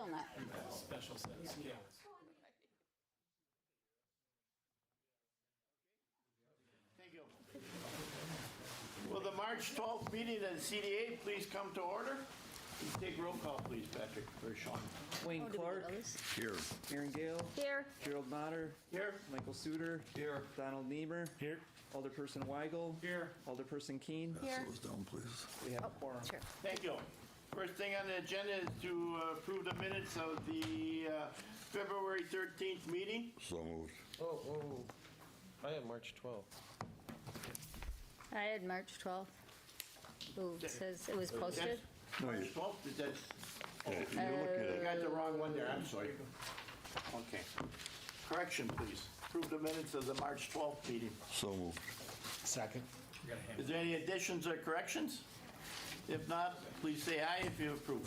Still not. Special set of skills. Thank you. Will the March 12th meeting of the CDA please come to order? Take roll call, please, Patrick, or Sean. Wayne Clark, Here. Aaron Gale, Here. Gerald Mater, Here. Michael Suter, Here. Donald Niemer, Here. Alderperson Weigel, Here. Alderperson Keene. Here. Those down, please. We have a quorum. Sure. Thank you. First thing on the agenda is to approve the minutes of the February 13th meeting. So moved. Oh, I have March 12th. I had March 12th. Ooh, it says it was posted. No, you, March 12th, is that? yeah, you're looking I at, got the wrong one there, I'm sorry. Okay. Correction, please. Approve the minutes of the March 12th meeting. so moved. Second. Is there any additions or corrections? If not, please say aye if you approve.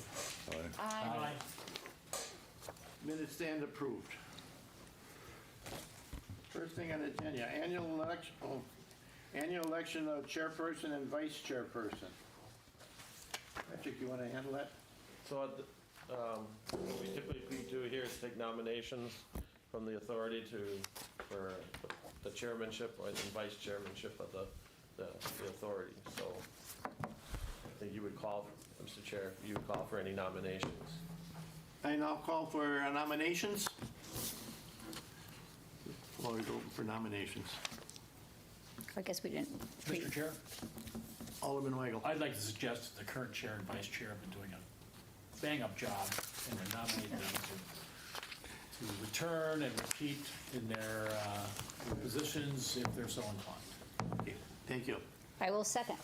Aye. Aye. Minutes stand approved. First thing on the agenda, annual election of chairperson and vice chairperson. Patrick, you want to handle that? So what we typically do here is take nominations from the authority for the chairmanship or the vice chairmanship of the authority. So I think you would call, Mr. Chair, you would call for any nominations. I now call for nominations. Floor is open for nominations. I guess we didn't. Mr. Chair, Alderman Weigel. I'd like to suggest that the current chair and vice chair have been doing a bang-up job and I nominate them to return and repeat in their positions if they're so inclined. Okay, thank you. I will second.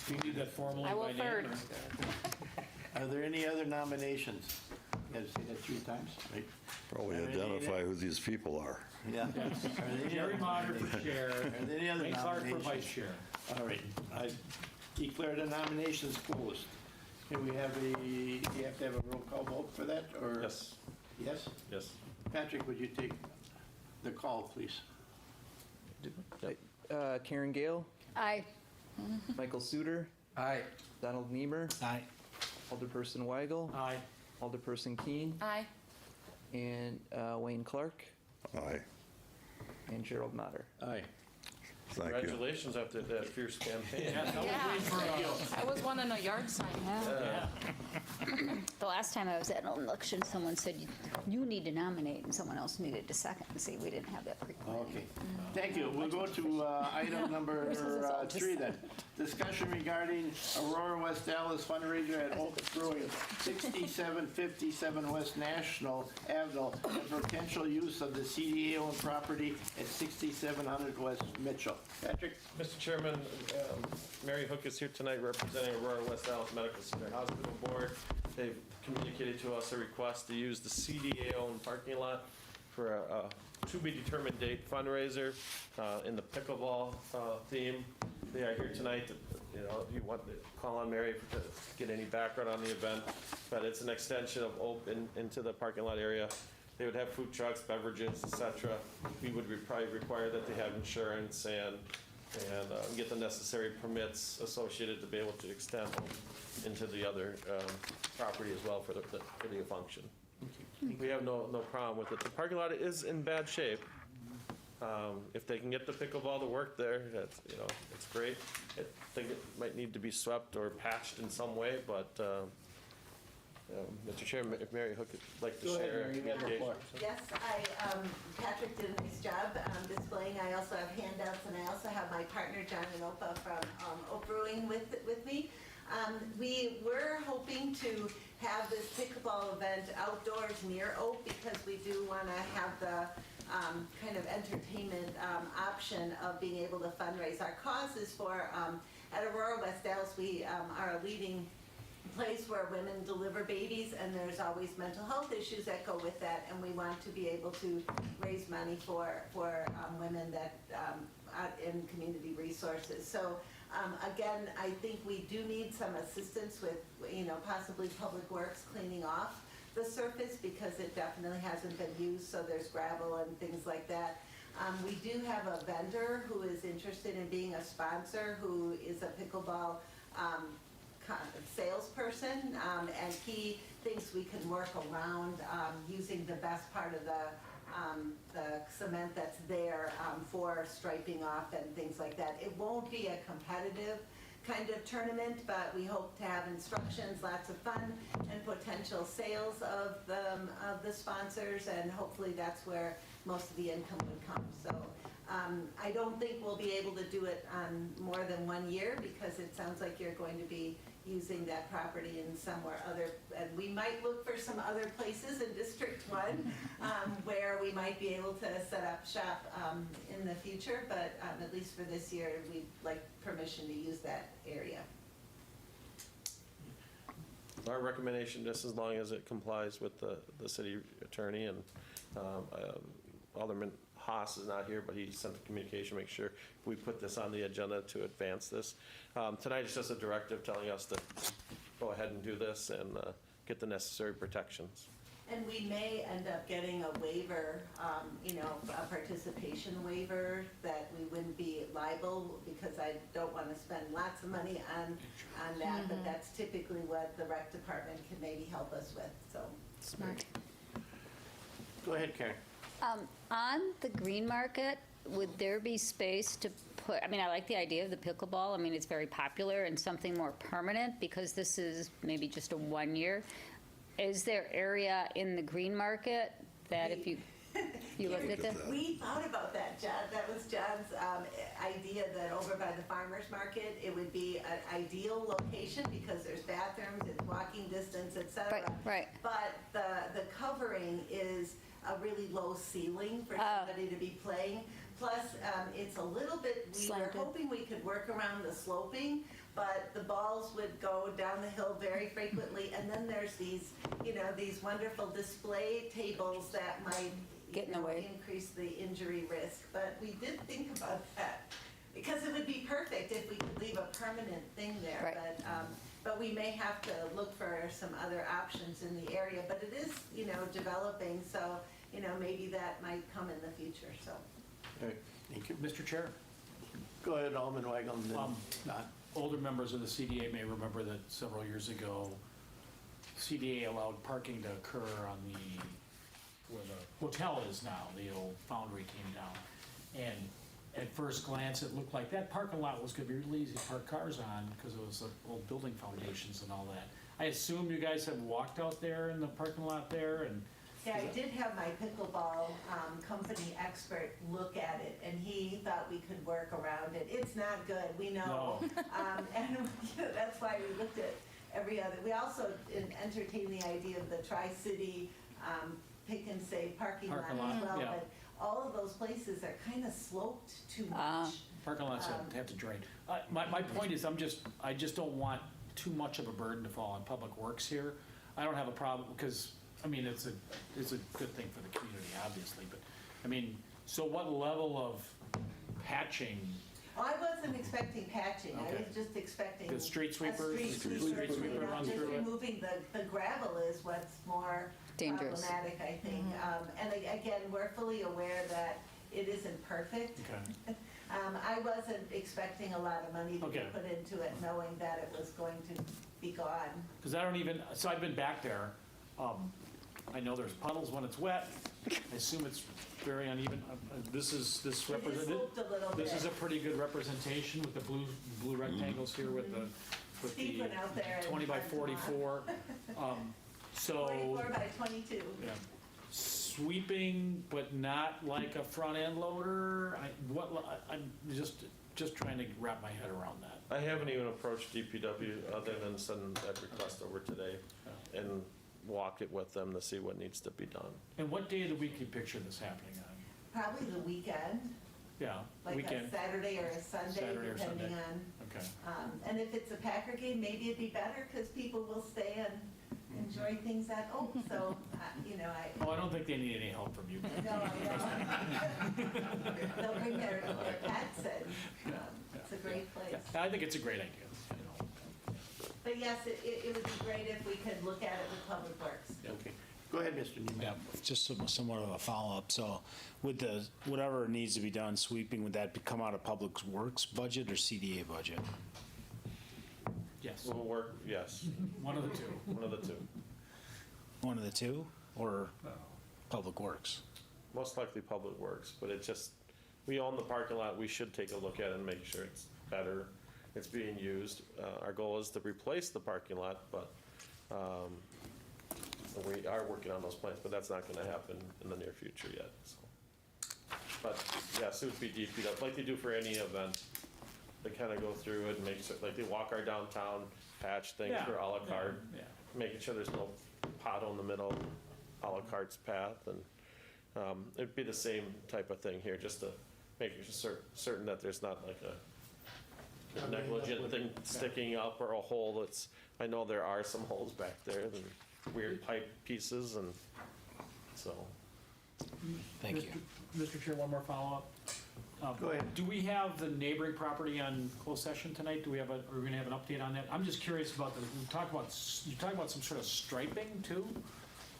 Do you need that formally I will by name? third. or- Are there any other nominations? You got to say that 3 times, right? Probably identify who these people are. Yeah. Yes. Are there any Jerry other- Motter for chair. Are there any other Wayne Clark for nominations? vice chair. All right, I declare the nominations closed. Can we have you have to have a roll call vote for that, or? Yes, Yes? yes. Patrick, would you take the call, please? Karen Gale, Aye. Michael Suter, Aye. Donald Niemer, Aye. Alderperson Weigel, Aye. Alderperson Keene, Aye. and Wayne Clark, Aye. and Gerald Mater. Aye. Thank you. Congratulations after that fierce campaign. Yeah, that was great for I was wanting a yard sign. Yeah. Yeah. The last time I was at an election, someone said, you need to nominate, and someone else needed to second. And see, we didn't have that pre-planning. Okay, thank you. We'll go to item number Yours is all just 3 then. Discussion regarding Aurora West Dallas fundraiser at Oak Brewing, 6757 West National Avenue, and potential use of the CDA-owned property at 6700 West Mitchell. Patrick? Mr. Chairman, Mary Hook is here tonight representing Aurora West Dallas Medical Center Hospital Board. They've communicated to us a request to use the CDA-owned parking lot for a to-be-determined date fundraiser in the pickleball theme. They are here tonight, if you want to call on Mary to get any background on the event, but it's an extension of open into the parking lot area. They would have food trucks, beverages, etc. We would probably require that they have insurance and get the necessary permits associated to be able to extend into the other property as well for the function. We have no problem with it. The parking lot is in bad shape. If they can get the pickleball to work there, it's great. I think it might need to be swept or patched in some way, but Mr. Chairman, if Mary Hook would like to Go ahead, share. Mary, you got the floor. Yes, Patrick did a nice job displaying. I also have handouts, and I also have my partner, John Inopa from Oak Brewing with me. We were hoping to have this pickleball event outdoors near Oak because we do want to have the kind of entertainment option of being able to fundraise. Our cause is for, at Aurora West Dallas, we are a leading place where women deliver babies, and there's always mental health issues that go with that, and we want to be able to raise money for women that in community resources. So again, I think we do need some assistance with possibly Public Works cleaning off the surface because it definitely hasn't been used, so there's gravel and things like that. We do have a vendor who is interested in being a sponsor, who is a pickleball salesperson, and he thinks we can work around using the best part of the cement that's there for striping off and things like that. It won't be a competitive kind of tournament, but we hope to have instructions, lots of fun, and potential sales of the sponsors, and hopefully that's where most of the income would come. So I don't think we'll be able to do it on more than 1 year, because it sounds like you're going to be using that property in somewhere other, and we might look for some other places in District 1 where we might be able to set up shop in the future, but at least for this year, we'd like permission to use that area. Our recommendation, just as long as it complies with the city attorney, and Alderman Haas is not here, but he sent a communication, make sure we put this on the agenda to advance this. Tonight is just a directive telling us to go ahead and do this and get the necessary protections. And we may end up getting a waiver, a participation waiver, that we wouldn't be liable, because I don't want to spend lots of money on that, but that's typically what the rec department can maybe help us with, so. Smart. Go ahead, Karen. On the green market, would there be space to put, I mean, I like the idea of the pickleball. I mean, it's very popular, and something more permanent, because this is maybe just a 1 year. Is there area in the green market that if you looked at that? We thought about that, John. That was John's idea, that over by the farmer's market, it would be an ideal location, because there's bathrooms, it's walking distance, et cetera. Right. But the covering is a really low ceiling for Oh. somebody to be playing. Plus, it's a little bit, we were Slanted. hoping we could work around the sloping, but the balls would go down the hill very frequently. And then there's these, these wonderful display tables that might Get in the way. increase the injury risk. But we did think about that, because it would be perfect if we could leave a permanent thing there. Right. But we may have to look for some other options in the area. But it is, developing, so, maybe that might come in the future, so. Okay, thank you. Mr. Chair, Go ahead, Alderman Weigel, and then Don. older members of the CDA may remember that several years ago, CDA allowed parking to occur on where the hotel is now, the old foundry came down. And at first glance, it looked like that parking lot was gonna be really easy to park cars on, because it was the old building foundations and all that. I assume you guys have walked out there in the parking lot there, and Yeah, I did have my pickleball company expert look at it, and he thought we could work around it. It's not good, we know. And that's why we looked at every other, we also entertained the idea of the Tri-City Pick and Save parking lot Parking lot, as well, yeah. but all of those places are kind of sloped too much. parking lots have to drain. My point is, I just don't want too much of a burden to fall on Public Works here. I don't have a problem, because, I mean, it's a good thing for the community, obviously, but, I mean, so what level of patching? Well, I wasn't expecting patching, I Okay. was just expecting. The street sweepers? A street sweeper, Street sweeper run just through it? removing the gravel is what's more Dangerous. problematic, I think. And again, we're fully aware that it isn't perfect. Okay. I wasn't expecting a lot of money to be Okay. put into it, knowing that it was going to be gone. Because I don't even, so I've been back there. I know there's puddles when it's wet. I assume it's very uneven. This It is represented. sloped a little bit. This is a pretty good representation with the blue rectangles here with the Steve went out there and 20 by marked them off. 44. So. 44 by 22. Yeah. Sweeping, but not like a front end loader. I'm just trying to wrap my head around that. I haven't even approached DPW other than send that request over today and walk it with them to see what needs to be done. And what day of the week do you picture this happening on? Probably the weekend, Yeah, like weekend. a Saturday or a Sunday, Saturday or depending Sunday. on. Okay. And if it's a Packer game, maybe it'd be better, because people will stay and enjoy things at home, so, Oh, I don't think they need any help from you. no, I don't. They'll bring their pets in. It's a great place. I think it's a great idea. But yes, it would be great if we could look at it with Public Works. Okay. Go ahead, Mr. Neiman. Yeah, just somewhat of a follow-up. So with the, whatever needs to be done, sweeping, would that come out of Public Works budget or CDA budget? Yes, Will work, yes, one of the two. one of the two. One of the two, or Public Works? Most likely Public Works, but it just, we own the parking lot, we should take a look at it and make sure it's better, it's being used. Our goal is to replace the parking lot, but we are working on those plans, but that's not gonna happen in the near future yet, so. But, yes, it would be DPW, like they do for any event. They kind of go through it and make sure, like they walk our downtown, patch things for à la carte, Yeah. making sure there's no pothole in the middle, à la carte's path, and it'd be the same type of thing here, just to make certain that there's not like a negligent thing sticking up or a hole that's, I know there are some holes back there, and weird pipe pieces, and so. Thank you. Mr. Chair, one more follow-up. Go ahead. Do we have the neighboring property on closed session tonight? Do we have are we gonna have an update on that? I'm just curious about you talk about some sort of striping too?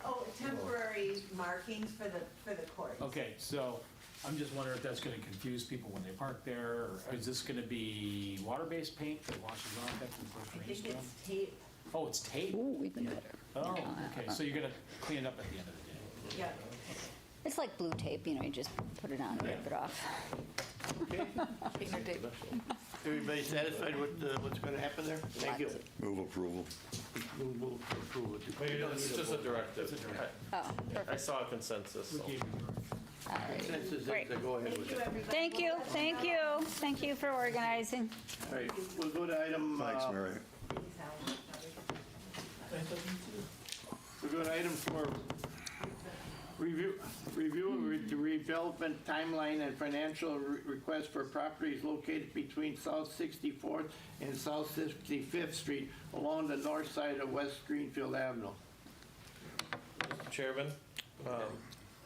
Oh, temporary markings for the court. Okay, so I'm just wondering if that's gonna confuse people when they park there, or is this gonna be water-based paint that washes off after the I first think rainstorm? it's tape, Oh, it's tape? Ooh, even better. Oh, okay, so you're gonna clean it up at the end of the day? yeah. It's like blue tape, you know, you just put it on and rip it off. Okay, Finger tape. everybody satisfied with what's going to happen there? Thank you. Move approval. Move to approve it. Maybe it's just a directive. Oh, I perfect. saw a consensus, so. All right. Consensus is Great. to go ahead Thank with you, it. everybody. Thank you, thank you. Thank you for organizing. All right, we'll go to item. Thanks, Mary. We'll go to item 4. Review the redevelopment timeline and financial request for properties located between South 64th and South 65th Street along the north side of West Greenfield Avenue. Chairman,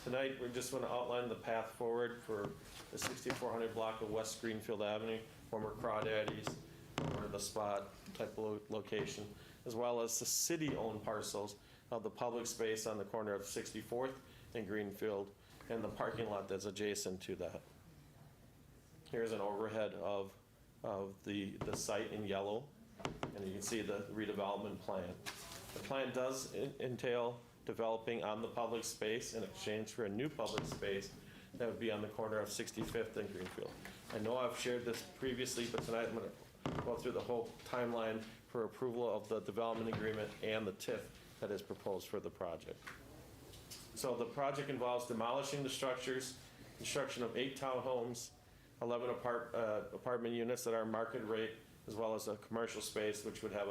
tonight, we just want to outline the path forward for the 6400 block of West Greenfield Avenue, former Crawdaddy's, or the Spot type of location, as well as the city-owned parcels of the public space on the corner of 64th and Greenfield, and the parking lot that's adjacent to that. Here's an overhead of the site in yellow, and you can see the redevelopment plan. The plan does entail developing on the public space in exchange for a new public space that would be on the corner of 65th and Greenfield. I know I've shared this previously, but tonight I'm going to go through the whole timeline for approval of the development agreement and the TIF that is proposed for the project. So the project involves demolishing the structures, construction of 8 townhomes, 11 apartment units that are market rate, as well as a commercial space, which would have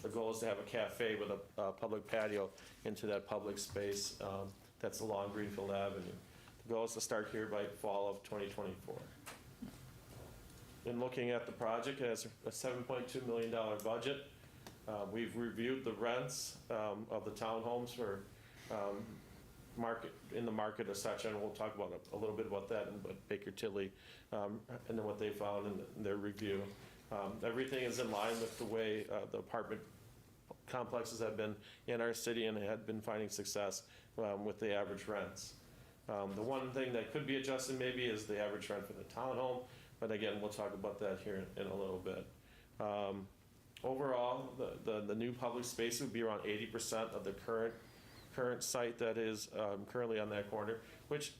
the goal is to have a cafe with a public patio into that public space that's along Greenfield Avenue. The goal is to start here by fall of 2024. In looking at the project, it has a $7.2 million budget. We've reviewed the rents of the townhomes for in the market as such, and we'll talk about a little bit about that and Baker Tilly and then what they found in their review. Everything is in line with the way the apartment complexes have been in our city and had been finding success with the average rents. The one thing that could be adjusted maybe is the average rent for the townhome, but again, we'll talk about that here in a little bit. Overall, the new public space would be around 80% of the current site that is currently on that corner, which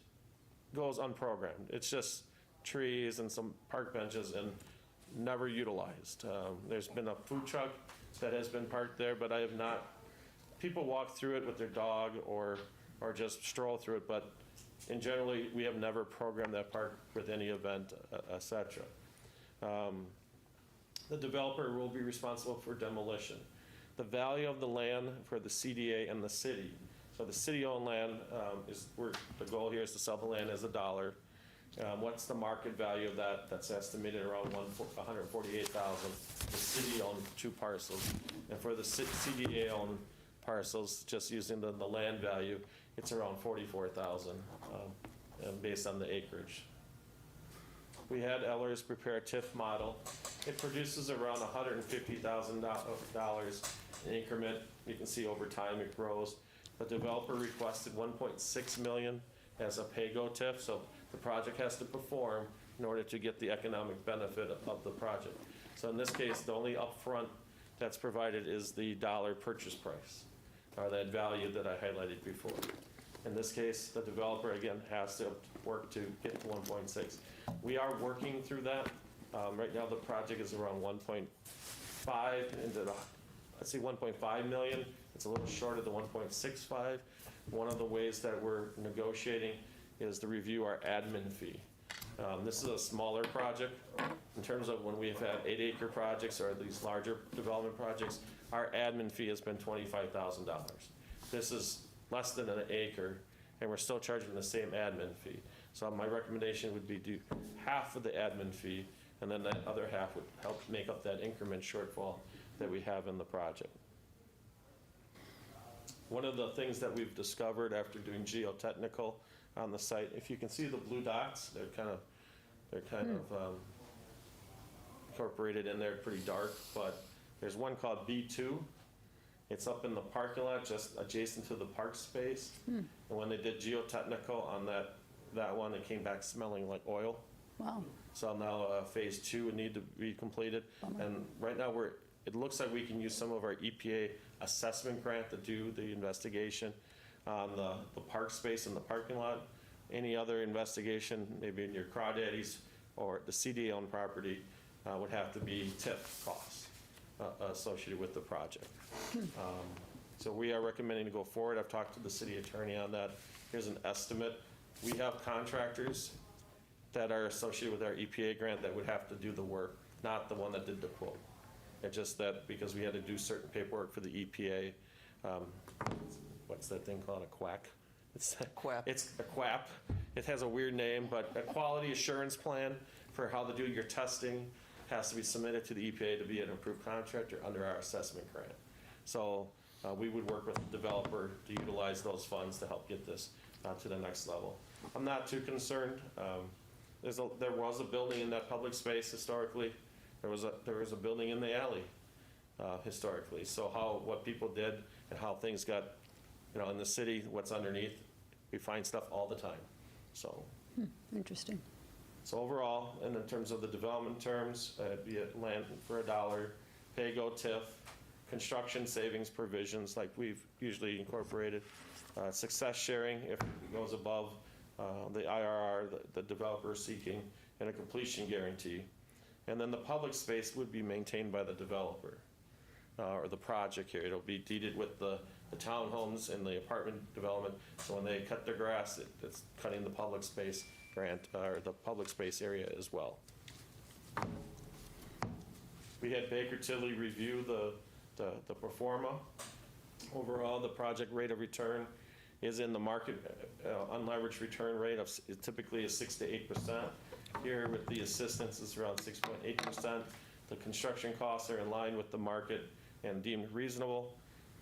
goes unprogrammed. It's just trees and some park benches and never utilized. There's been a food truck that has been parked there, but I have not, people walk through it with their dog or just stroll through it, but in generally, we have never programmed that park with any event, et cetera. The developer will be responsible for demolition. The value of the land for the CDA and the city. So the city-owned land the goal here is to sell the land as $1. What's the market value of that? That's estimated around $148,000. The city-owned 2 parcels, and for the CDA-owned parcels, just using the land value, it's around $44,000, and based on the acreage. We had Ellers prepare a TIF model. It produces around $150,000 in increment. You can see over time it grows. The developer requested $1.6 million as a pay-go TIF, so the project has to perform in order to get the economic benefit of the project. So in this case, the only upfront that's provided is the dollar purchase price, or that value that I highlighted before. In this case, the developer, again, has to work to get to 1.6. We are working through that. Right now, the project is around 1.5 into the, let's see, 1.5 million. It's a little short of the 1.65. One of the ways that we're negotiating is to review our admin fee. This is a smaller project. In terms of when we've had 8-acre projects or these larger development projects, our admin fee has been $25,000. This is less than an acre, and we're still charging the same admin fee. So my recommendation would be do half of the admin fee, and then that other half would help make up that increment shortfall that we have in the project. One of the things that we've discovered after doing geotechnical on the site, if you can see the blue dots, they're kind of incorporated in there, pretty dark, but there's one called B2. It's up in the parking lot, just adjacent to the park space. And when they did geotechnical on that one, it came back smelling like oil. Wow. So now phase 2 would need to be completed. And right now it looks like we can use some of our EPA assessment grant to do the investigation on the park space in the parking lot. Any other investigation, maybe in your crawdaddies or the CDA-owned property, would have to be TIF costs associated with the project. So we are recommending to go forward. I've talked to the city attorney on that. Here's an estimate. We have contractors that are associated with our EPA grant that would have to do the work, not the one that did the quote. It's just that because we had to do certain paperwork for the EPA, what's that thing called, a quack? Quap. It's a QAP. It has a weird name, but a quality assurance plan for how to do your testing has to be submitted to the EPA to be an approved contractor under our assessment grant. So we would work with the developer to utilize those funds to help get this to the next level. I'm not too concerned. There was a building in that public space historically. There was a building in the alley historically. So what people did and how things got, in the city, what's underneath, we find stuff all the time. So. Interesting. So overall, and in terms of the development terms, be it land for $1, pay-go TIF, construction savings provisions like we've usually incorporated, success sharing if it goes above the IRR the developer is seeking, and a completion guarantee. And then the public space would be maintained by the developer or the project here. It'll be deeded with the townhomes and the apartment development. So when they cut their grass, it's cutting the public space grant or the public space area as well. We had Baker Tilly review the pro forma. Overall, the project rate of return is in the market, unleveraged return rate of typically is 6 to 8%. Here with the assistance is around 6.8%. The construction costs are in line with the market and deemed reasonable.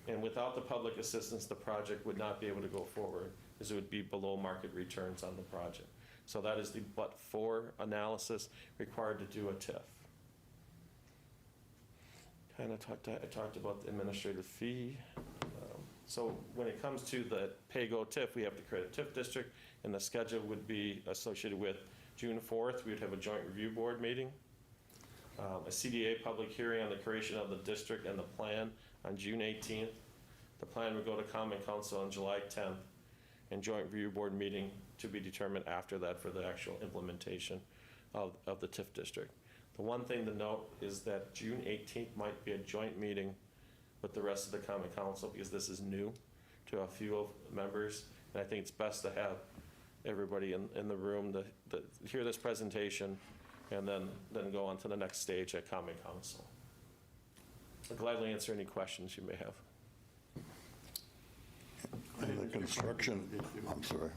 And without the public assistance, the project would not be able to go forward, as it would be below market returns on the project. So that is the but-for analysis required to do a TIF. I talked about the administrative fee. So when it comes to the pay-go TIF, we have to create a TIF district, and the schedule would be associated with June 4th. We would have a joint review board meeting, a CDA public hearing on the creation of the district and the plan on June 18th. The plan would go to Common Council on July 10th, and joint review board meeting to be determined after that for the actual implementation of the TIF district. The one thing to note is that June 18th might be a joint meeting with the rest of the Common Council because this is new to a few of members, and I think it's best to have everybody in the room to hear this presentation and then go on to the next stage at Common Council. I'll gladly answer any questions you may have. In the construction, I'm sorry,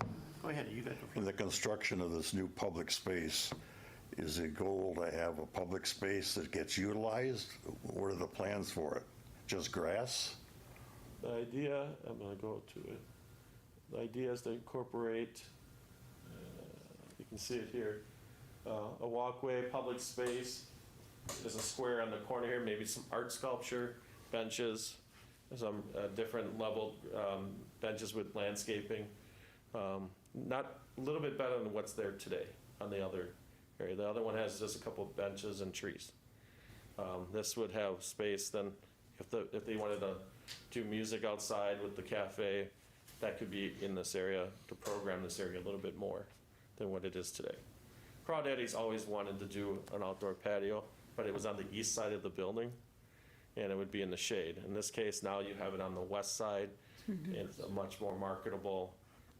Go ahead, you got the in the construction of this new public space, is the goal to have a public space that gets utilized? What are the plans for it? Just grass? The idea, I'm going to go to it. The idea is to incorporate, you can see it here, a walkway, public space. There's a square on the corner here, maybe some art sculpture, benches, some different level benches with landscaping. Not a little bit better than what's there today on the other area. The other one has just a couple of benches and trees. This would have space then If they wanted to do music outside with the cafe, that could be in this area, to program this area a little bit more than what it is today. Crawdaddy's always wanted to do an outdoor patio, but it was on the east side of the building, and it would be in the shade. In this case, now you have it on the west side. It's a much more marketable,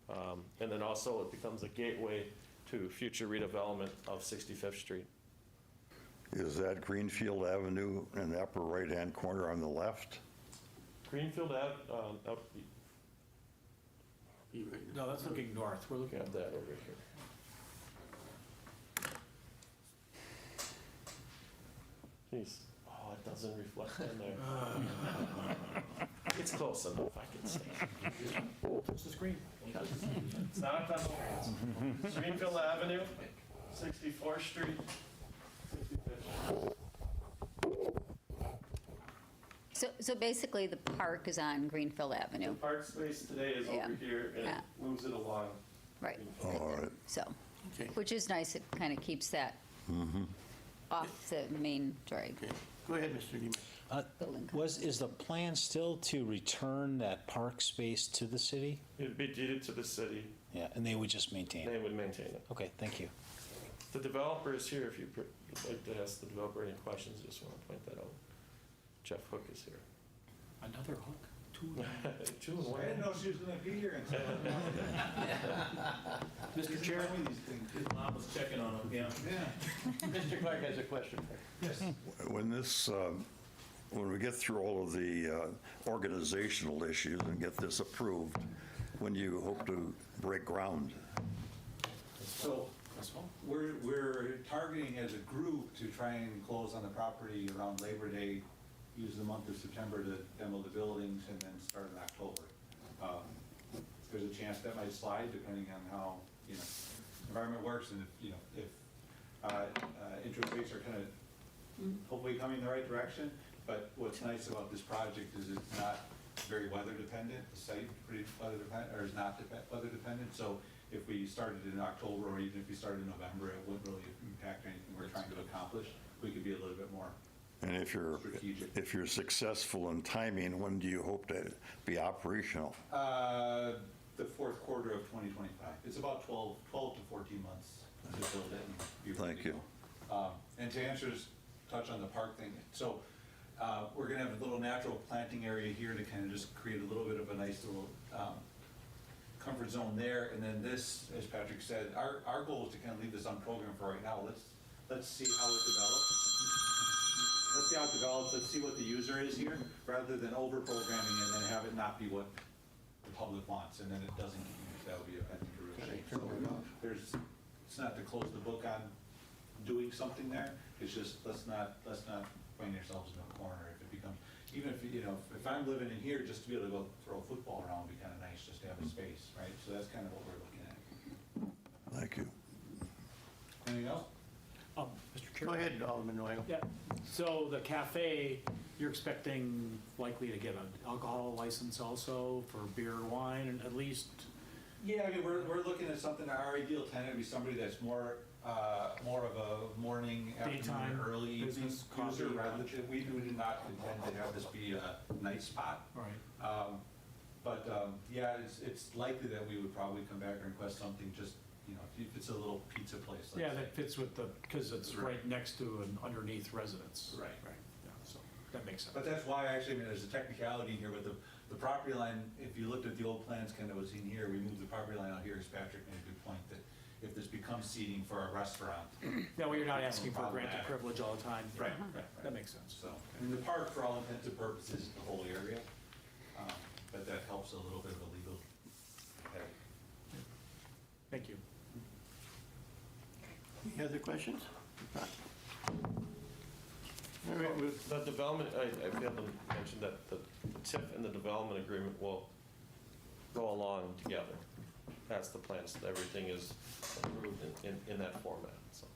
and then also it becomes a gateway to future redevelopment of 65th Street. Is that Greenfield Avenue in the upper right-hand corner on the left? Greenfield Ave, No, that's looking north. We're looking looking at that over here. Jeez, oh, it doesn't reflect in there. It's close enough, I can see. touch the screen. It's not on the walls. Greenfield Avenue, 64th Street, 65th. So basically, the park is on Greenfield The Avenue, park space today is Yeah. over here, and Yeah. it moves it along. right? Oh, all right. So, Okay. which is nice, it kind of keeps that off the main drag. Okay. Go ahead, Mr. Niemann. Building. Is the plan still to return that park space to the city? It'd be deeded to the city, Yeah, and they would just maintain they it? would maintain it. Okay, thank you. The developer is here, if you'd like to ask the developer any questions, just want to point that out. Jeff Hook is here. Another hook? Two. Two and one. I didn't know she was gonna be here until. Mr. Chair? Tell me these things. His mom was checking on him, yeah. Yeah. Mr. Clark has a question. Yes. When this, when we get through all of the organizational issues and get this approved, when do you hope to break ground? So we're targeting as a group to try and close on the property around Labor Day, use the month of September to demo the buildings and then start in October. There's a chance that might slide depending on how, environment works and if interest rates are kind of hopefully coming in the right direction. But what's nice about this project is it's not very weather dependent. The site pretty weather dependent, or is not weather dependent. So if we started in October or even if we started in November, it wouldn't really impact anything we're trying to accomplish. We could be a little bit more. And Strategic. if you're successful in timing, when do you hope to be operational? The fourth quarter of 2025. It's about 12 to 14 months to build it. And be ready Thank to you. go. And to touch on the park thing, so we're gonna have a little natural planting area here to kind of just create a little bit of a nice little comfort zone there. And then this, as Patrick said, our goal is to kind of leave this on program for right now. Let's see how it develops. Let's see how it develops, let's see what the user is here, rather than over-programming and then have it not be what the public wants, and then it doesn't get used. That would be a real shame. So it's not to close the book on doing something there, it's just, let's not find ourselves in a corner if it becomes, even if, if I'm living in here, just to be able to go throw a football around would be kind of nice, just to have a space, right? So that's kind of what we're looking at. Thank you. Anything else? Mr. Chair? Go ahead, Alderman Weigel. Yeah, so the cafe, you're expecting likely to get an alcohol license also for beer or wine, and at least, Yeah, I mean, we're looking at something, our ideal tenant would be somebody that's more of a morning, afternoon, Daytime early evening business, coffee, user, rather lunch. than, we do not intend to have this be a night spot. right, But, yeah, it's likely that we would probably come back and request something just, if it's a little pizza place, let's yeah, say. that fits with the, because it's right next to and underneath residence. Right. Right, yeah, so that makes sense. But that's why, actually, I mean, there's a technicality in here, but the property line, if you looked at the old plans, kind of was in here, we moved the property line out here, as Patrick made a good point, that if this becomes seating for a restaurant. Yeah, well, you're not asking for Problematic. granted privilege all the time. Right, Yeah, right. That makes sense. So, and the park, for all intents and purposes, is the whole area, but that helps a little bit of a legal headache. Thank you. Any other questions? All right, The development, I failed to mention that the TIF and the development agreement will go along together. That's the plan, so everything is approved in that format, so.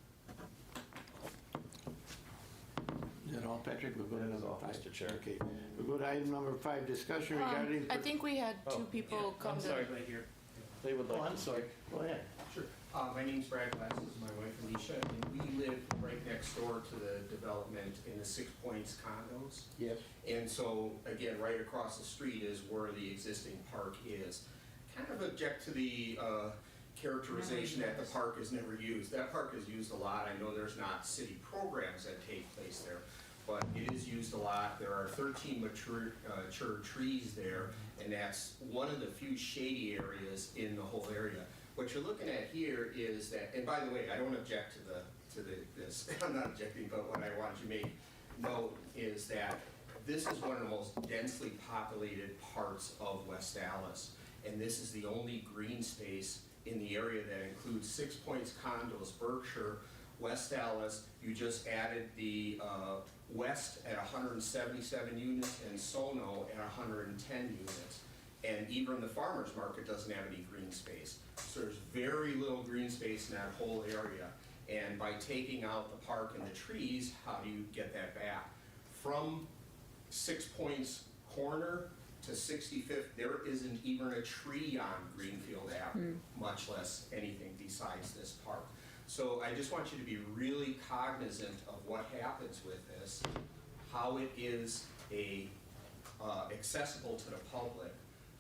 Is that all, Patrick? We'll go to That is number all, 5. Mr. Chair. Okay, we'll go to item number 5, discussion regarding. I think we had Oh, two people come to. They would Oh, like I'm to sorry. Go ahead. Sure. My name's Brad Glass, this is my wife Alicia, and we live right next door to the development in the Six Points condos. Yes. And so, again, right across the street is where the existing park is. Kind of object to the characterization that the park is never used. That park is used a lot. I know there's not city programs that take place there, but it is used a lot. There are 13 mature trees there, and that's one of the few shady areas in the whole area. What you're looking at here is that, and by the way, I don't object to this. I'm not objecting, but what I want you to make note is that this is one of the most densely populated parts of West Dallas, and this is the only green space in the area that includes Six Points condos, Berkshire, West Dallas. You just added the West at 177 units and Sono at 110 units. And even the farmer's market doesn't have any green space. So there's very little green space in that whole area. And by taking out the park and the trees, how do you get that back? From Six Points Corner to 65th, there isn't even a tree on Greenfield Avenue, much less anything besides this park. So I just want you to be really cognizant of what happens with this, how it is accessible to the public,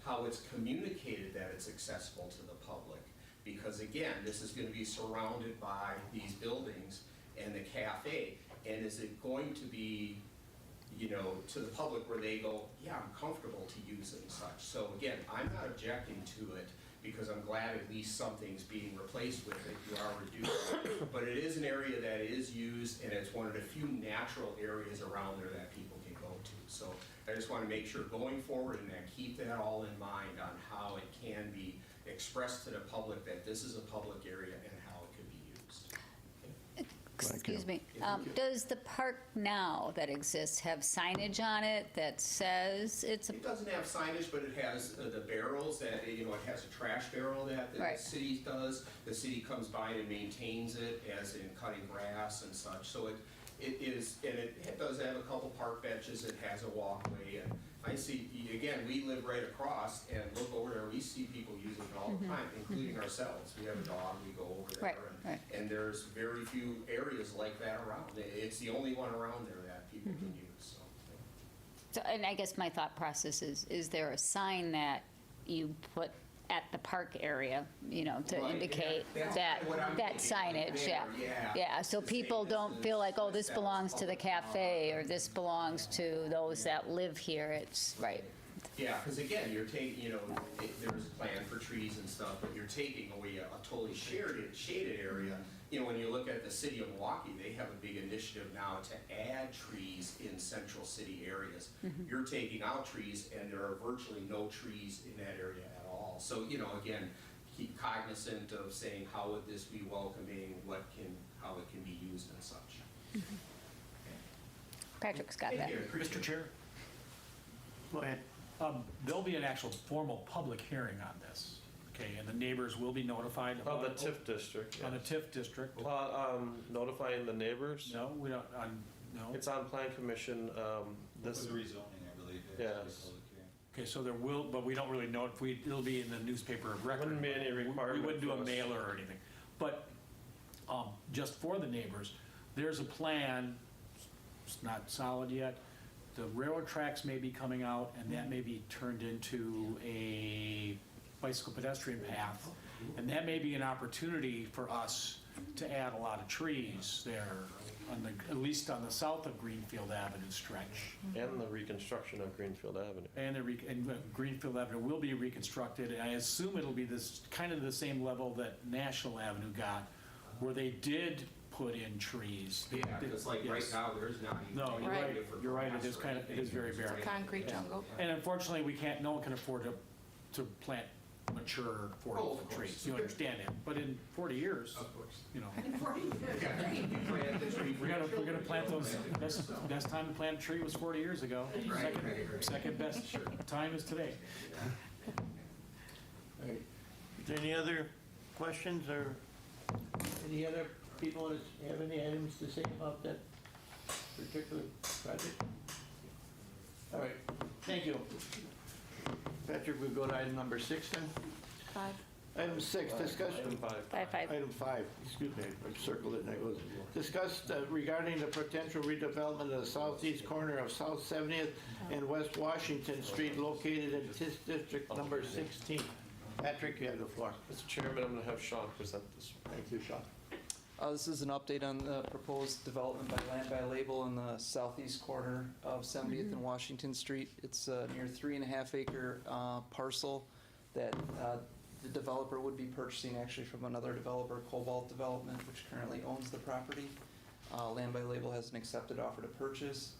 how it's communicated that it's accessible to the public. Because again, this is going to be surrounded by these buildings and the cafe. And is it going to be, you know, to the public where they go, yeah, I'm comfortable to use it and such. So again, I'm not objecting to it because I'm glad at least something's being replaced with it. You are reducing it. But it is an area that is used, and it's one of the few natural areas around there that people can go to. So I just want to make sure going forward and that keep that all in mind on how it can be expressed to the public that this is a public area and how it could be used. Thank you. Excuse me. Does the park now that exists have signage on it that says it's a, It doesn't have signage, but it has the barrels that, you know, it has a trash barrel that the Right. city does. The city comes by and maintains it, as in cutting grass and such. So it is, and it does have a couple park benches. It has a walkway. And I see, again, we live right across and look over there, we see people using it all the time, including ourselves. We have a dog, we go over there. Right, and- right. And there's very few areas like that around. It's the only one around there that people can use, so. so, and I guess my thought process is there a sign that you put at the park area, you know, to Right, indicate that's that, kinda what I'm that thinking, like signage, there, yeah. yeah. Yeah, so To say people this don't is feel like, oh, this West belongs to the Dallas Public cafe, or this belongs to those that live here. It's, right. Yeah, because again, you're taking, you know, there's a plan for trees and stuff, but you're taking away a totally shaded area. You know, when you look at the city of Milwaukee, they have a big initiative now to add trees in central city areas. You're taking out trees, and there are virtually no trees in that area at all. So, you know, again, keep cognizant of saying, how would this be welcoming, how it can be used and such. Patrick's got Thank that. you, appreciate Mr. it. Chair, Go ahead. there'll be an actual formal public hearing on this, okay? And the neighbors will be notified Oh, about the it. TIF district. On the yes. TIF district. Notifying the neighbors. No, we don't, no. It's on plan commission, this, For the rezoning, I believe. Yes. Okay, so there will, but we don't really know if it'll be in the newspaper of record. Wouldn't be any We requirement wouldn't do for a us. mailer or anything. But just for the neighbors, there's a plan, it's not solid yet. The railroad tracks may be coming out, and that may be turned into a bicycle pedestrian path. And that may be an opportunity for us to add a lot of trees there, at least on the south of Greenfield Avenue stretch. and the reconstruction of Greenfield Avenue. And Greenfield Avenue will be reconstructed, and I assume it'll be this, kind of the same level that National Avenue got, where they did put in trees. Yeah, because like right Yes. now, there's not even. No, you're any right, area for you're right, it grass is or kind of, it is anything. very It's bare. right- Concrete jungle. And unfortunately, no one can afford to plant mature Oh, 40 of course. trees, you understand that, but in 40 years, Of course. you know, Yeah, you plant the tree for we're your gonna plant children. those, best time to plant a tree was 40 years ago. Second best time is today. All right. Is there any other questions or any other people that have any items to say about that particular project? All right, thank you. Patrick, we'll go to item number 6 then. 5. Item 6, discussion. Item 5. Item 5, excuse me, I circled it and it goes. Discussed regarding the potential redevelopment of the southeast corner of South 70th and West Washington Street located in TIF District number 16. Patrick, you have the floor. Mr. Chairman, I'm going to have Sean present this. Thank you, Sean. This is an update on the proposed development by Land by Label in the southeast corner of 70th and Washington Street. It's a near 3.5 acre parcel that the developer would be purchasing actually from another developer, Cobalt Development, which currently owns the property. Land by Label has an accepted offer to purchase,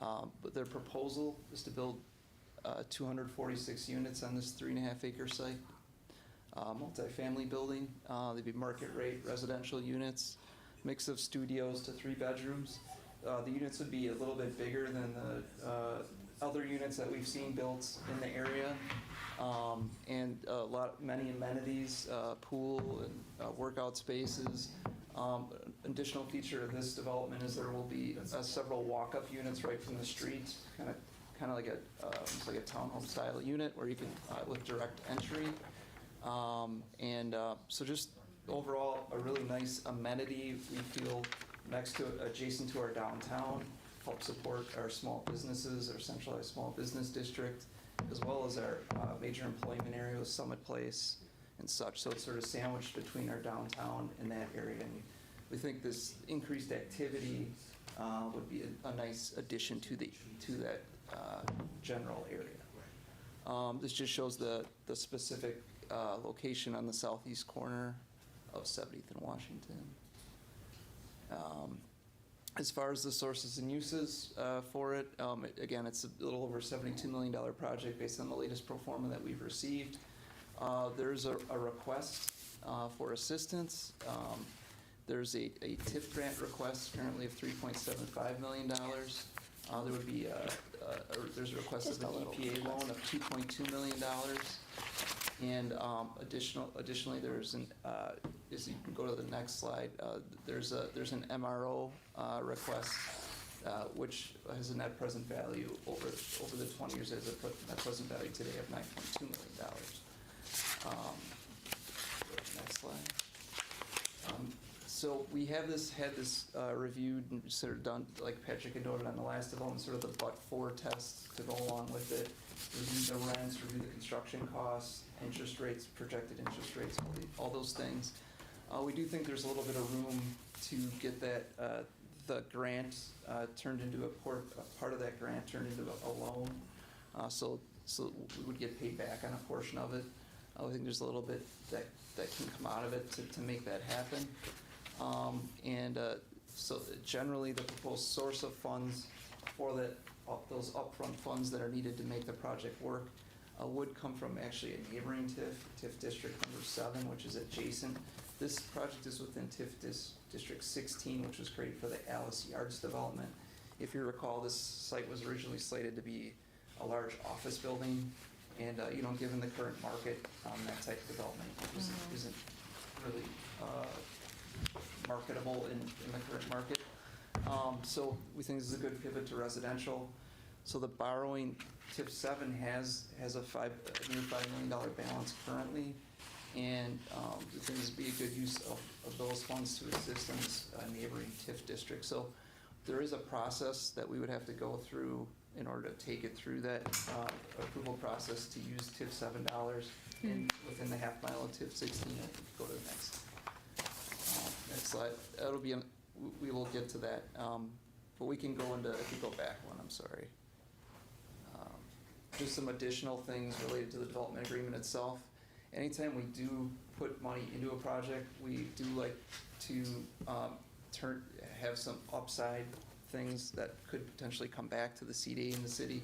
but their proposal is to build 246 units on this 3.5 acre site. Multifamily building, they'd be market rate residential units, mix of studios to 3 bedrooms. The units would be a little bit bigger than the other units that we've seen built in the area. And many amenities, pool and workout spaces. Additional feature of this development is there will be several walk-up units right from the street, kind of like almost like a townhome style unit where you can with direct entry. So just overall, a really nice amenity, we feel, adjacent to our downtown, help support our small businesses, our centralized small business district, as well as our major employment area with Summit Place and such. So it's sort of sandwiched between our downtown and that area. And we think this increased activity would be a nice addition to that general area. This just shows the specific location on the southeast corner of 70th and Washington. As far as the sources and uses for it, again, it's a little over $72 million project based on the latest pro forma that we've received. There's a request for assistance. There's a TIF grant request currently of $3.75 million. There would be there's a request of an EPA loan of $2.2 million. And additionally, there's an, as you can go to the next slide, there's an MRO request, which has a net present value over the 20 years as a net present value today of $9.2 million. Next slide. So we had this reviewed and sort of done, like Patrick had noted on the last development, sort of the but-for test to go along with it. Review the rents, review the construction costs, interest rates, projected interest rates, all those things. We do think there's a little bit of room to get that the grant turned into a part of that grant turned into a loan. So we would get paid back on a portion of it. I think there's a little bit that can come out of it to make that happen. So generally, the proposed source of funds for those upfront funds that are needed to make the project work would come from actually a neighboring TIF District number 7, which is adjacent. This project is within TIF District 16, which was created for the Alice Yards development. If you recall, this site was originally slated to be a large office building, and given the current market, that type of development isn't really marketable in the current market. So we think this is a good pivot to residential. So the borrowing, TIF 7 has a near $5 million balance currently, and we think this would be a good use of those funds to assist in this neighboring TIF district. So there is a process that we would have to go through in order to take it through that approval process to use TIF $7 within the half mile of TIF 16. I can go to the next slide. We will get to that, but we can go into, if you go back one, I'm sorry. Just some additional things related to the development agreement itself. Anytime we do put money into a project, we do like to have some upside things that could potentially come back to the CDA in the city.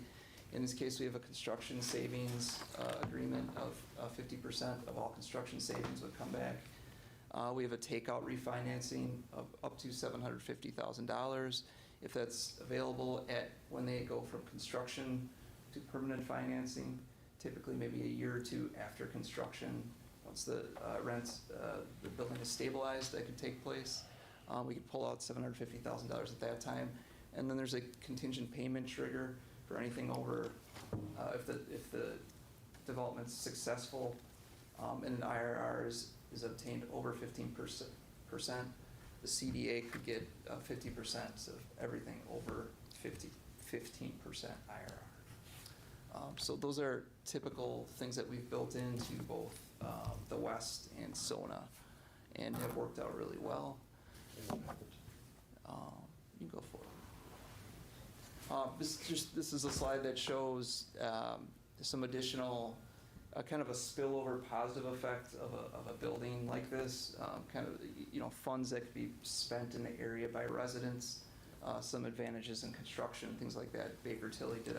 In this case, we have a construction savings agreement of 50% of all construction savings would come back. We have a takeout refinancing of up to $750,000. If that's available when they go from construction to permanent financing, typically maybe a year or two after construction, once the the building is stabilized, that could take place. We could pull out $750,000 at that time. And then there's a contingent payment trigger for anything over, if the development's successful, and an IRR is obtained over 15%. The CDA could get 50% of everything over 15% IRR. So those are typical things that we've built into both the West and SONA, and have worked out really well. You can go for it. This is a slide that shows some additional kind of a spillover positive effect of a building like this, kind of, funds that could be spent in the area by residents, some advantages in construction, things like that. Baker Tilly did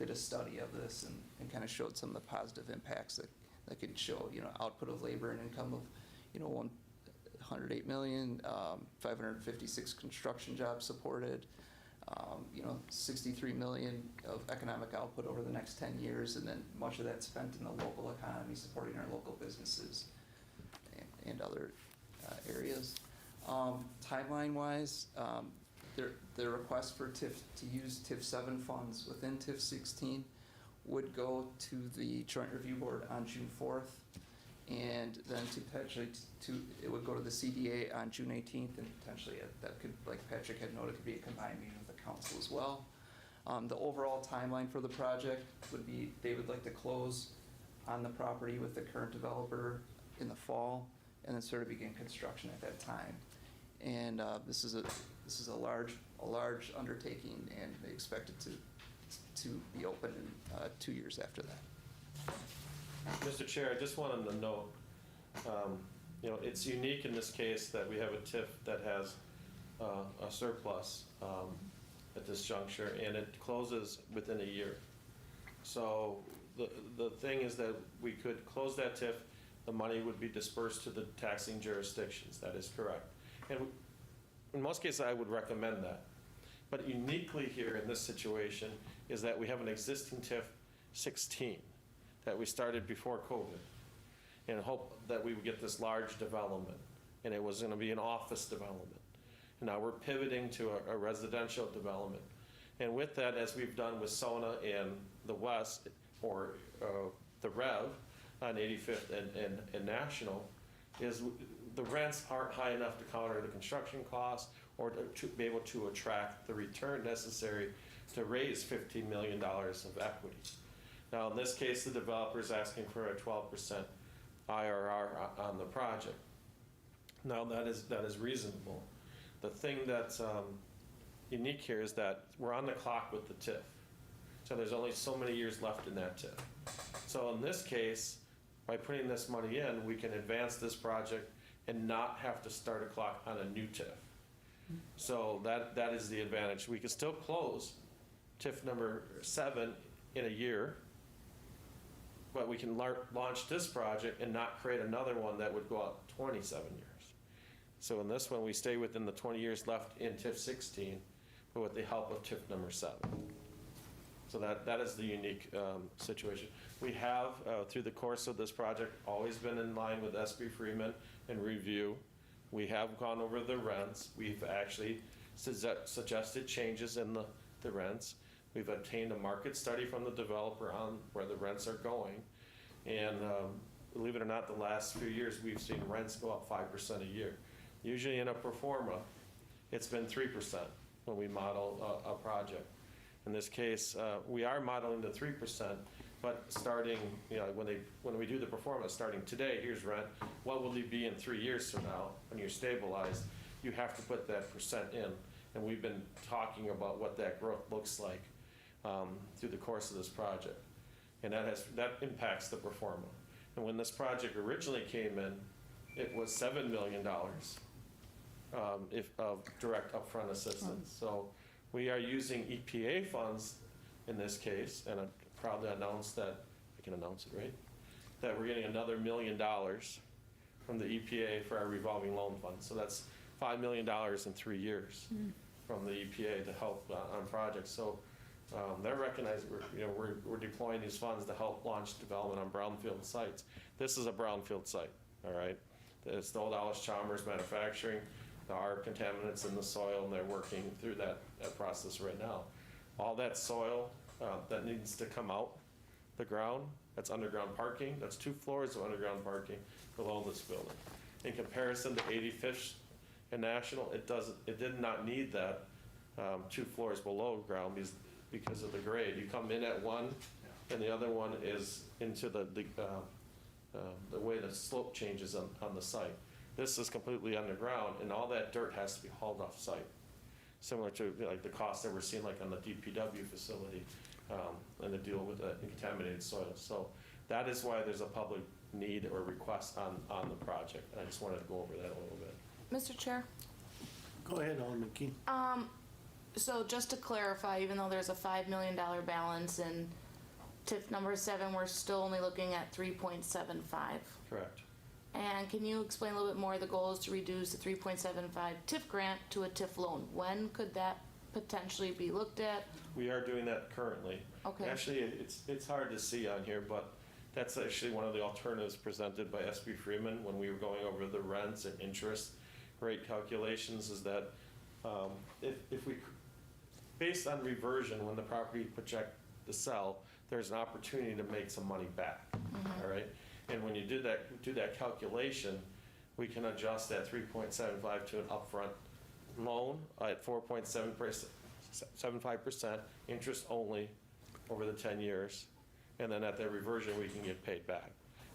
a study of this and kind of showed some of the positive impacts that could show, output of labor and income of, 108 million, 556 construction jobs supported, 63 million of economic output over the next 10 years, and then much of that spent in the local economy, supporting our local businesses and other areas. Timeline-wise, the request for TIF to use TIF 7 funds within TIF 16 would go to the Joint Review Board on June 4th, and then it would go to the CDA on June 18th, and potentially that could, like Patrick had noted, could be a combined meeting with the council as well. The overall timeline for the project would be, they would like to close on the property with the current developer in the fall, and then sort of begin construction at that time. And this is a large undertaking, and they expect it to be open in 2 years after that. Mr. Chair, I just wanted to note, it's unique in this case that we have a TIF that has a surplus at this juncture, and it closes within a year. So the thing is that we could close that TIF, the money would be dispersed to the taxing jurisdictions. That is correct. And in most cases, I would recommend that. But uniquely here in this situation is that we have an existing TIF 16 that we started before COVID, and hope that we would get this large development, and it was going to be an office development. And now we're pivoting to a residential development. And with that, as we've done with SONA and the West, or the Rev on 85th and National, is the rents aren't high enough to counter the construction costs or to be able to attract the return necessary to raise $15 million of equity. Now, in this case, the developer is asking for a 12% IRR on the project. Now, that is reasonable. The thing that's unique here is that we're on the clock with the TIF. So there's only so many years left in that TIF. So in this case, by putting this money in, we can advance this project and not have to start a clock on a new TIF. So that is the advantage. We can still close TIF number 7 in a year, but we can launch this project and not create another one that would go out 27 years. So in this one, we stay within the 20 years left in TIF 16, but with the help of TIF number 7. So that is the unique situation. We have, through the course of this project, always been in line with SB Freeman and review. We have gone over the rents. We've actually suggested changes in the rents. We've obtained a market study from the developer on where the rents are going. And believe it or not, the last few years, we've seen rents go up 5% a year. Usually in a pro forma, it's been 3% when we model a project. In this case, we are modeling the 3%, but starting, when we do the performance, starting today, here's rent. What will it be in 3 years from now when you're stabilized? You have to put that percent in. And we've been talking about what that growth looks like through the course of this project. And that impacts the pro forma. And when this project originally came in, it was $7 million of direct upfront assistance. So we are using EPA funds in this case, and I'm proud to announce that, I can announce it, right? That we're getting another $1 million from the EPA for our revolving loan fund. So that's $5 million in 3 years from the EPA to help on projects. So they're recognizing we're deploying these funds to help launch development on brownfield sites. This is a brownfield site, all right? It's the old Allis-Chalmers manufacturing. There are contaminants in the soil, and they're working through that process right now. All that soil that needs to come out the ground That's underground parking. That's 2 floors of underground parking below this building. In comparison to 85th and National, it did not need that 2 floors below ground because of the grade. You come in at one, and the other one is into the way the slope changes on the site. This is completely underground, and all that dirt has to be hauled off site, similar to like the cost that we're seeing like on the DPW facility and the deal with the contaminated soil. So that is why there's a public need or request on the project. I just wanted to go over that a little bit. Mr. Chair, Go ahead, Alderman Keene. so just to clarify, even though there's a $5 million balance in TIF number 7, we're still only looking at 3.75. Correct. And can you explain a little bit more? The goal is to reduce the 3.75 TIF grant to a TIF loan. When could that potentially be looked at? We are doing that currently. Okay. Actually, it's hard to see on here, but that's actually one of the alternatives presented by SB Freeman when we were going over the rents and interest rate calculations, is that if we, based on reversion, when the property project to sell, there's an opportunity to make some money back, all right? And when you do that calculation, we can adjust that 3.75 to an upfront loan at 4.75% interest only over the 10 years. And then at the reversion, we can get paid back.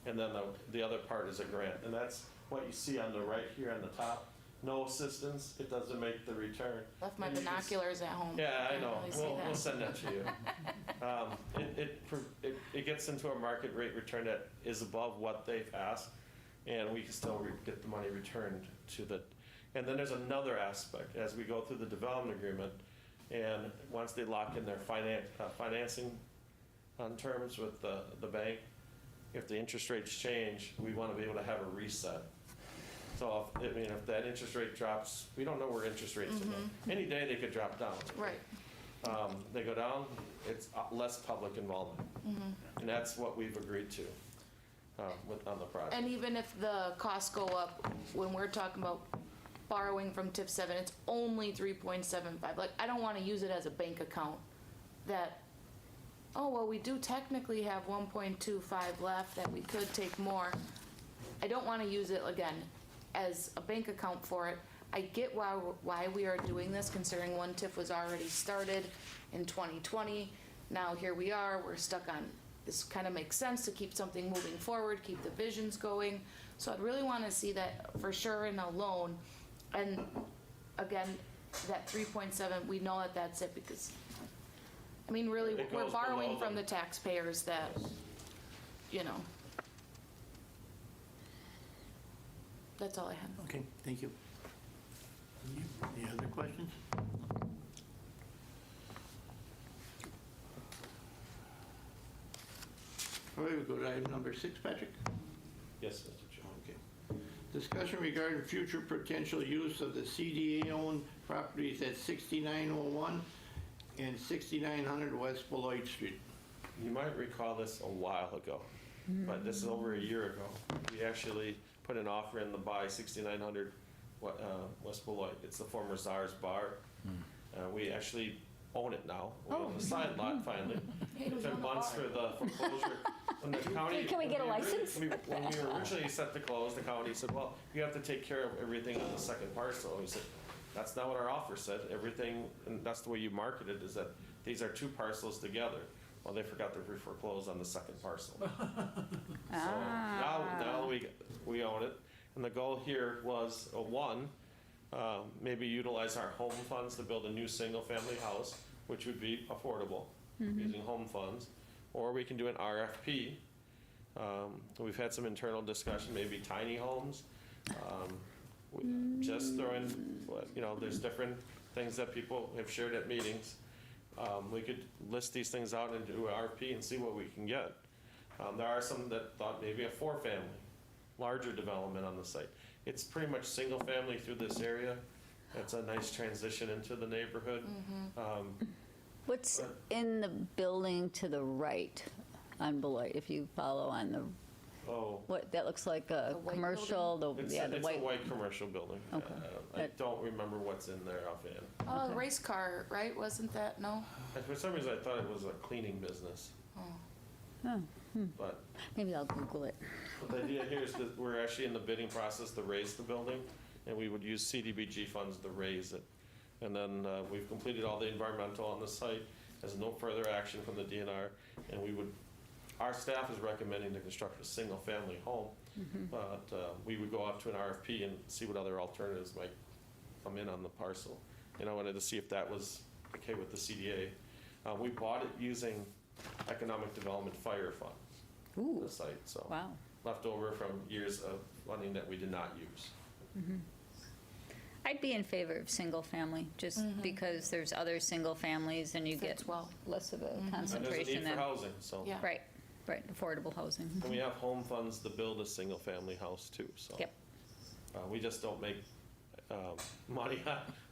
And then the other part is a grant. And that's what you see on the right here on the top. No assistance, it doesn't make the return. Left my And you can binoculars at home. Yeah, I Can't know. really see We'll that. send that to you. It gets into a market rate return that is above what they've asked, and we can still get the money returned to the, and then there's another aspect, as we go through the development agreement, and once they lock in their financing on terms with the bank, if the interest rates change, we want to be able to have a reset. So, if that interest rate drops, we don't know where interest rates will go. Any day they could drop down. Right. They go down, it's less public involvement. And that's what we've agreed to on the project. And even if the costs go up, when we're talking about borrowing from TIF 7, it's only 3.75. Like, I don't want to use it as a bank account that, oh, well, we do technically have 1.25 left that we could take more. I don't want to use it, again, as a bank account for it. I get why we are doing this, considering one TIF was already started in 2020. Now here we are, we're stuck on, this kind of makes sense to keep something moving forward, keep the visions going. So I'd really want to see that for sure in a loan. And again, that 3.7, we know that that's it because, I mean, really, It we're goes borrowing below from them. the taxpayers that, you know. That's all I have. Okay, thank you. Any other questions? All right, we'll go to item number 6, Patrick. Yes, Mr. Chairman. Okay. Discussion regarding future potential use of the CDA-owned properties at 6901 and 6900 West Beloit Street. You might recall this a while ago, but this is over a year ago. We actually put an offer in to buy 6900 West Beloit. It's the former Czar's Bar. We actually own it now. We own the side lot finally. It took months for the foreclosure. When the county. Can we get a license? When we were originally set to close, the county said, well, you have to take care of everything on the second parcel. We said, that's not what our offer said. Everything, and that's the way you market it, is that these are 2 parcels together. Well, they forgot to foreclose on the second parcel. So now we own it. And the goal here was, one, maybe utilize our home funds to build a new single-family house, which would be affordable using home funds. Or we can do an RFP. We've had some internal discussion, maybe tiny homes. Just throwing, there's different things that people have shared at meetings. We could list these things out and do an RFP and see what we can get. There are some that thought maybe a 4-family, larger development on the site. It's pretty much single family through this area. It's a nice transition into the neighborhood. What's in the building to the right on Beloit, if you follow on the, what, that looks like a white commercial, the It's yeah, a the it's a white commercial building. Okay. I don't remember what's in there offhand. Oh, race car, right? Wasn't that, no? And for some reason, I thought it was a cleaning business. But Maybe I'll Google it. the idea here is that we're actually in the bidding process to raise the building, and we would use CDBG funds to raise it. And then we've completed all the environmental on the site, there's no further action from the DNR, and our staff is recommending to construct a single-family home, but we would go out to an RFP and see what other alternatives might come in on the parcel. And I wanted to see if that was okay with the CDA. We bought it using Economic Development Fire Fund, Ooh, the site, so. wow. Left over from years of funding that we did not use. I'd be in favor of single family, just because there's other single families and you get Fits well. less of a And there's a concentration need for there. housing, so. Yeah. Right, affordable housing. And we have home funds to build a single-family house too, so. Yep. We just don't make money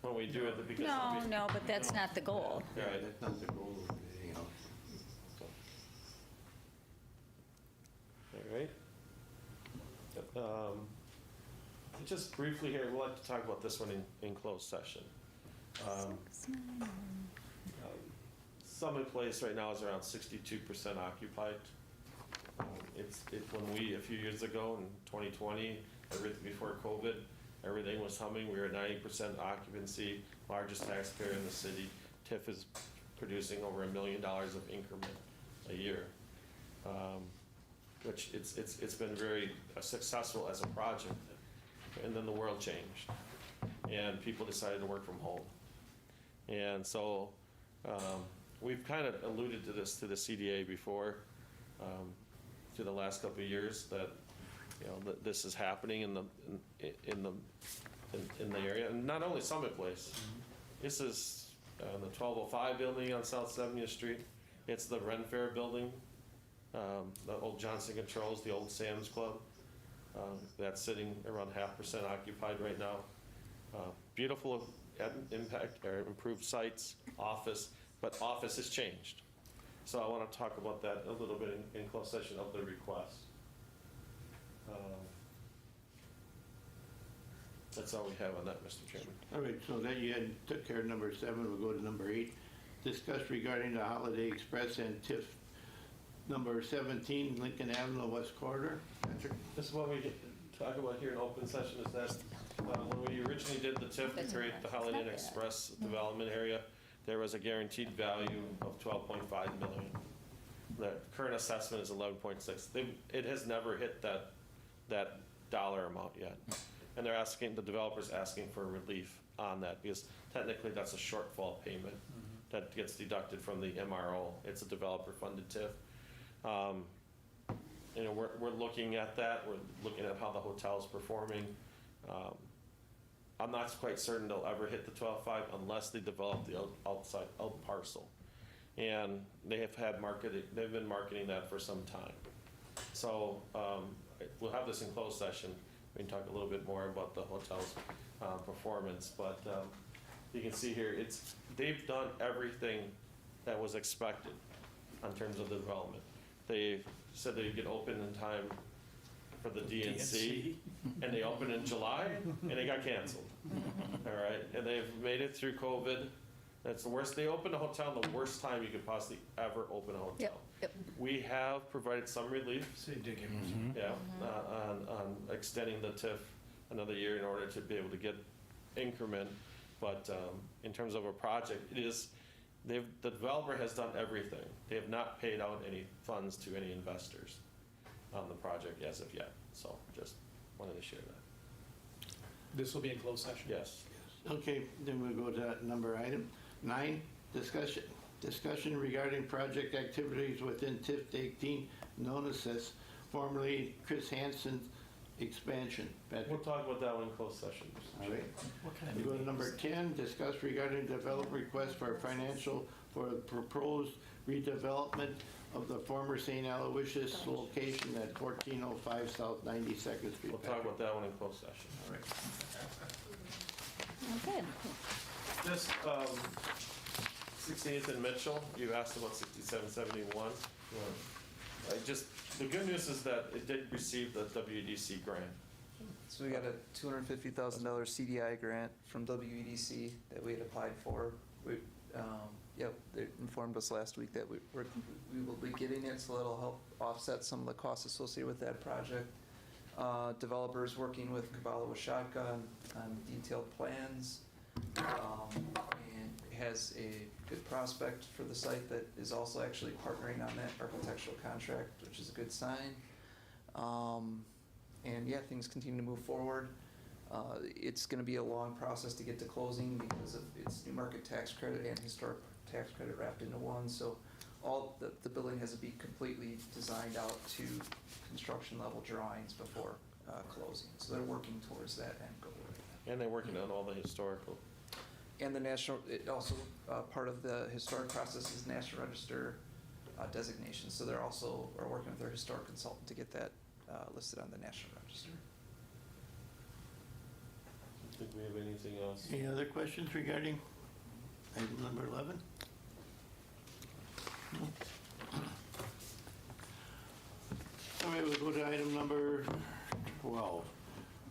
when we do it because. No, but that's not the goal. Right. That's not the goal, you know. All right. Just briefly here, we'd like to talk about this one in closed session. Summit Place right now is around 62% occupied. When we, a few years ago in 2020, before COVID, everything was humming. We were at 90% occupancy, largest taxpayer in the city. TIF is producing over $1 million of increment a year, which it's been very successful as a project. And then the world changed, and people decided to work from home. And so we've kind of alluded to this to the CDA before, to the last couple of years, that that this is happening in the area, and not only Summit Place. This is the 1205 building on South 70th Street. It's the Ren Fair building, the old Johnson Controls, the old Sam's Club. That's sitting around 0.5% occupied right now. Beautiful impact or improved sites, office, but office has changed. So I want to talk about that a little bit in closed session of the request. That's all we have on that, Mr. Chairman. All right, so then you took care of number 7, we'll go to number 8. Discuss regarding the Holiday Express and TIF number 17, Lincoln Avenue West Corridor. Patrick? This is what we talk about here in open session, is that when we originally did the TIF to create the Holiday Inn Express development area, there was a guaranteed value of $12.5 million. The current assessment is 11.6. It has never hit that dollar amount yet. And the developer's asking for relief on that, because technically that's a shortfall payment that gets deducted from the MRO. It's a developer-funded TIF. We're looking at that. We're looking at how the hotel's performing. I'm not quite certain they'll ever hit the 12.5 unless they develop the outside out parcel. And they've been marketing that for some time. So we'll have this in closed session. We can talk a little bit more about the hotel's performance, but you can see here, they've done everything that was expected in terms of the development. They said they'd get open in time for the DNC, and they opened in July, and it got canceled. All right, and they've made it through COVID. That's the worst. They opened a hotel the worst time you could possibly ever open a hotel. Yep. We have provided some relief, So you did give on extending the TIF another year in order to be able to get increment. But in terms of a project, the developer has done everything. They have not paid out any funds to any investors on the project as of yet. So just wanted to share that. This will be in closed session? Yes. Okay, then we'll go to item 9, discussion regarding project activities within TIF 18, known as formerly Chris Hansen expansion. Patrick? We'll talk about that one in closed session. All right. What kind We of go to number 10, discuss regarding development request for financial for the proposed redevelopment of the former St. Aloysius location at 1405 South 92nd Street. We'll talk about that one in closed session. All right. Okay. This 16th and Mitchell, you asked about 6771. The good news is that it did receive the WDC grant. So we got a $250,000 CDI grant from WEDC that we had applied for. In informed us last week that we will be getting it, so that'll help offset some of the costs associated with that project. Developers working with Kabala Washaka on detailed plans, and has a good prospect for the site that is also actually partnering on that architectural contract, which is a good sign. And yeah, things continue to move forward. It's going to be a long process to get to closing because of its new market tax credit and historic tax credit wrapped into one. So all the building has to be completely designed out to construction level drawings before closing. So they're working towards that end goal. And they're working on all the historical. And the national, it also, part of the historic process is National Register designation. So they're also are working with their historic consultant to get that listed on the National Register. I think we have anything else. Any other questions regarding item number 11? No? All right, we'll go to item number 12.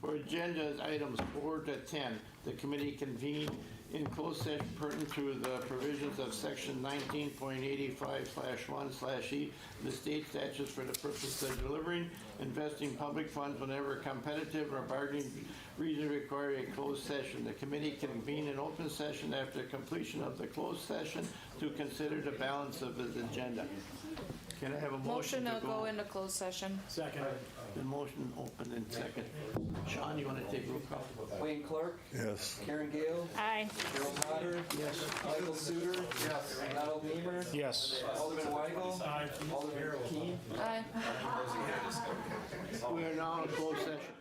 For agenda items 4 to 10, the committee convened in closed session pertinent to the provisions of section 19.85/1/E of the state statutes for the purpose of delivering, investing public funds whenever competitive or bargaining reasons require a closed session. The committee convened in open session after completion of the closed session to consider the balance of its agenda. Can I have a motion Motion to go into closed session. Second. The motion open and second. Sean, you want to take roll call? Wayne Clark, Yes. Karen Gale, Aye. Gerald Potter. Yes. Michael Suter. Yes. Donald Niemer. Yes. Alderman Weigel. Alderman Keane. Aye. We are now in closed session.